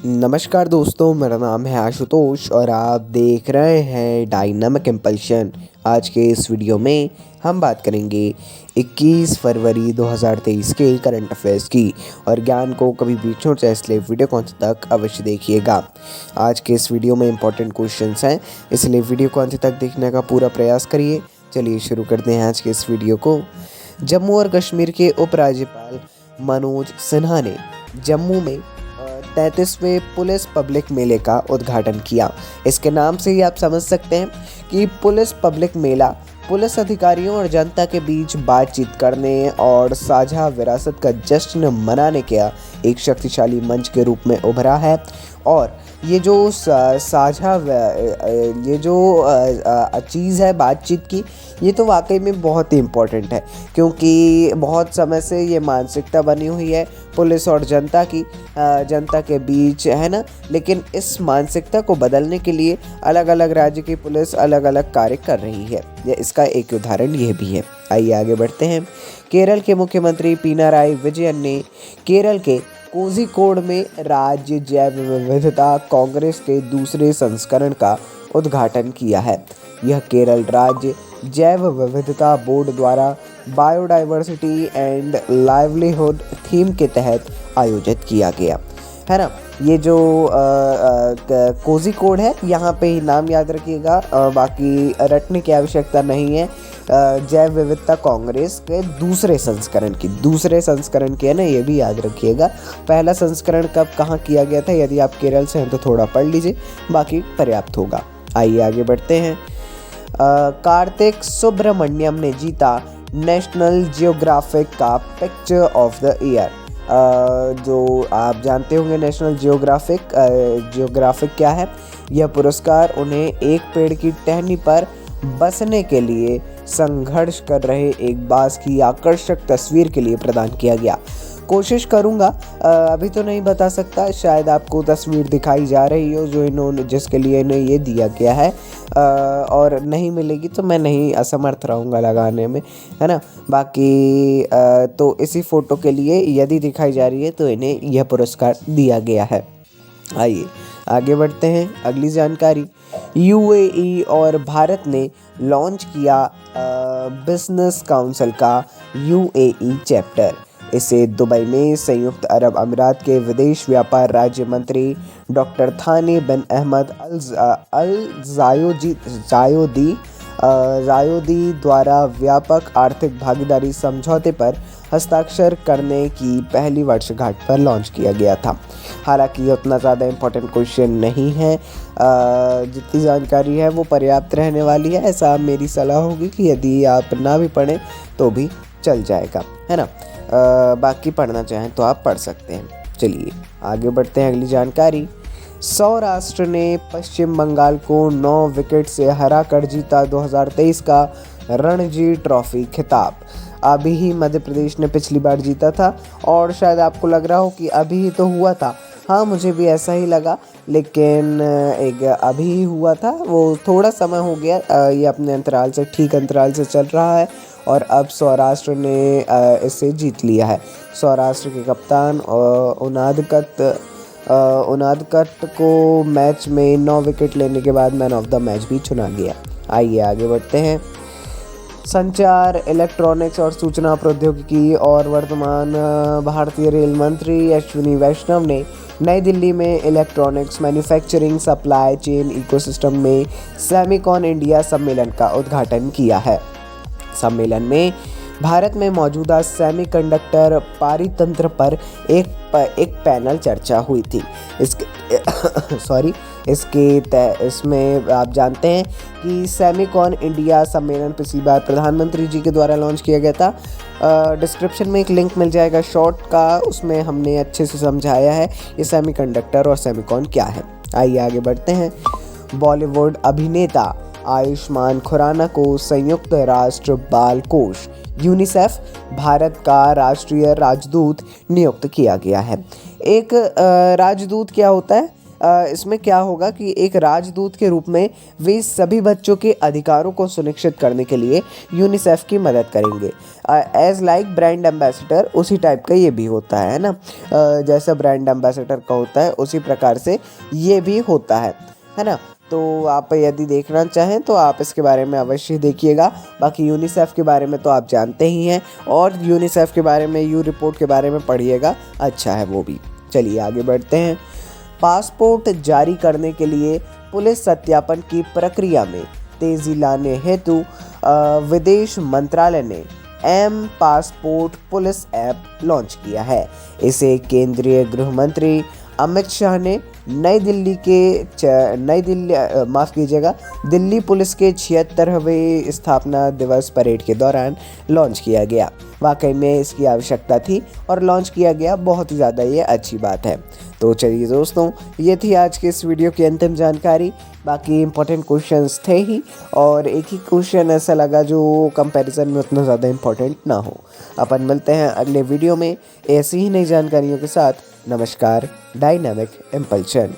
नमस्कार दोस्तों, मेरा नाम है आशुतोष और आप देख रहे हैं डायनामिक इम्पल्शन। आज के इस वीडियो में हम बात करेंगे 21 फरवरी 2023 के करंट अफेयर्स की। और ज्ञान को कभी भी छोड़ जाए, इसलिए वीडियो को अंत तक अवश्य देखिएगा। आज के इस वीडियो में इंपॉर्टेंट क्वेश्चंस हैं, इसलिए वीडियो को अंत तक देखने का पूरा प्रयास करिए। चलिए शुरू करते हैं आज के इस वीडियो को। जम्मू और कश्मीर के उपराज्यपाल मनोज सिन्हा ने जम्मू में 33वें पुलिस पब्लिक मेले का उद्घाटन किया। इसके नाम से ही आप समझ सकते हैं कि पुलिस पब्लिक मेला पुलिस अधिकारियों और जनता के बीच बातचीत करने और साझा विरासत का जश्न मनाने का एक शक्तिशाली मंच के रूप में उभरा है। और ये जो चीज़ है बातचीत की, ये तो वाकई में बहुत ही इम्पोर्टेंट है, क्योंकि बहुत समय से ये मानसिकता बनी हुई है पुलिस और जनता की, जनता के बीच, है ना। लेकिन इस मानसिकता को बदलने के लिए अलग अलग राज्य की पुलिस अलग अलग कार्य कर रही है। इसका एक उदाहरण ये भी है। आइए आगे बढ़ते हैं। केरल के मुख्यमंत्री पिनाराई विजयन ने केरल के कोझिकोड में राज्य जैव विविधता कांग्रेस के दूसरे संस्करण का उद्घाटन किया है। यह केरल राज्य जैव विविधता बोर्ड द्वारा बायोडाइवर्सिटी एंड लाइवलीहुड थीम के तहत आयोजित किया गया, है ना। ये जो कोझिकोड है, यहाँ पे ही नाम याद रखिएगा, बाकी रटने की आवश्यकता नहीं है। जैव विविधता कांग्रेस के दूसरे संस्करण की है ना, ये भी याद रखिएगा। पहला संस्करण कब कहाँ किया गया था, यदि आप केरल से हैं तो थोड़ा पढ़ लीजिए, बाकी पर्याप्त होगा। आइए आगे बढ़ते हैं। कार्तिक सुब्रमण्यम ने जीता नेशनल जियोग्राफिक का पिक्चर ऑफ द ईयर। जो आप जानते होंगे नेशनल जियोग्राफिक क्या है। यह पुरस्कार उन्हें एक पेड़ की टहनी पर बसने के लिए संघर्ष कर रहे एक बाज की आकर्षक तस्वीर के लिए प्रदान किया गया। कोशिश करूंगा, अभी तो नहीं बता सकता, शायद आपको तस्वीर दिखाई जा रही हो जिसके लिए इन्हें ये दिया गया है, और नहीं मिलेगी तो मैं नहीं असमर्थ रहूँगा लगाने में, है ना। बाकी तो इसी फ़ोटो के लिए यदि दिखाई जा रही है तो इन्हें यह पुरस्कार दिया गया है। आइए आगे बढ़ते हैं। अगली जानकारी, यूएई और भारत ने लॉन्च किया बिजनेस काउंसिल का यूएई चैप्टर। इसे दुबई में संयुक्त अरब अमीरात के विदेश व्यापार राज्य मंत्री डॉक्टर थानी बिन अहमद अल जायोदी द्वारा व्यापक आर्थिक भागीदारी समझौते पर हस्ताक्षर करने की पहली वर्षगांठ पर लॉन्च किया गया था। हालांकि ये उतना ज़्यादा इम्पोर्टेंट क्वेश्चन नहीं है, जितनी जानकारी है वो पर्याप्त रहने वाली है। ऐसा मेरी सलाह होगी कि यदि आप ना भी पढ़ें तो भी चल जाएगा, है ना। बाकी पढ़ना चाहें तो आप पढ़ सकते हैं। चलिए आगे बढ़ते हैं। अगली जानकारी, सौराष्ट्र ने पश्चिम बंगाल को 9 विकेट से हरा कर जीता 2023 का रणजी ट्रॉफी खिताब। अभी ही मध्य प्रदेश ने पिछली बार जीता था, और शायद आपको लग रहा हो कि अभी ही तो हुआ था। हाँ, मुझे भी ऐसा ही लगा, लेकिन एक अभी ही हुआ था, वो थोड़ा समय हो गया, ये अपने ठीक अंतराल से चल रहा है, और अब सौराष्ट्र ने इसे जीत लिया है। सौराष्ट्र के कप्तान उनादकट को मैच में 9 विकेट लेने के बाद मैन ऑफ द मैच भी चुना गया। आइए आगे बढ़ते हैं। संचार, इलेक्ट्रॉनिक्स और सूचना प्रौद्योगिकी और वर्तमान भारतीय रेल मंत्री अश्विनी वैष्णव ने नई दिल्ली में electronics manufacturing supply chain ecosystem में सेमिकॉन इंडिया सम्मेलन का उद्घाटन किया है। सम्मेलन में भारत में मौजूदा सेमीकंडक्टर पारितंत्र पर एक पैनल चर्चा हुई थी। इसमें आप जानते हैं कि सेमिकॉन इंडिया सम्मेलन पिछली बार प्रधानमंत्री जी के द्वारा लॉन्च किया गया था। डिस्क्रिप्शन में एक लिंक मिल जाएगा शॉर्ट का, उसमें हमने अच्छे से समझाया है ये सेमीकंडक्टर और सेमिकॉन क्या है। आइए आगे बढ़ते हैं। बॉलीवुड अभिनेता आयुष्मान खुराना को संयुक्त राष्ट्र बाल कोष यूनिसेफ भारत का राष्ट्रीय राजदूत नियुक्त किया गया है। एक राजदूत क्या होता है? इसमें क्या होगा कि एक राजदूत के रूप में वे सभी बच्चों के अधिकारों को सुनिश्चित करने के लिए यूनिसेफ की मदद करेंगे। एज लाइक ब्रांड एम्बेसडर, उसी टाइप का ये भी होता है ना, जैसा ब्रांड एम्बेसडर का होता है उसी प्रकार से ये भी होता है ना। तो आप यदि देखना चाहें तो आप इसके बारे में अवश्य देखिएगा। बाकी यूनिसेफ के बारे में तो आप जानते ही हैं, और यूनिसेफ के बारे में यू रिपोर्ट के बारे में पढ़िएगा, अच्छा है वो भी। चलिए आगे बढ़ते हैं। पासपोर्ट जारी करने के लिए पुलिस सत्यापन की प्रक्रिया में तेज़ी लाने हेतु विदेश मंत्रालय ने m passport police app launch किया है। इसे केंद्रीय गृह मंत्री अमित शाह ने दिल्ली पुलिस के 76वें स्थापना दिवस परेड के दौरान लॉन्च किया गया। वाकई में इसकी आवश्यकता थी और लॉन्च किया गया, बहुत ही ज़्यादा ये अच्छी बात है। तो चलिए दोस्तों, ये थी आज के इस वीडियो की अंतिम जानकारी। बाकी इंपॉर्टेंट क्वेश्चंस थे ही, और एक ही क्वेश्चन ऐसा लगा जो कंपैरिजन में उतना ज़्यादा इंपॉर्टेंट ना हो। अपन मिलते हैं अगले वीडियो में ऐसी ही नई जानकारियों के साथ। नमस्कार, डायनामिक इम्पल्शन।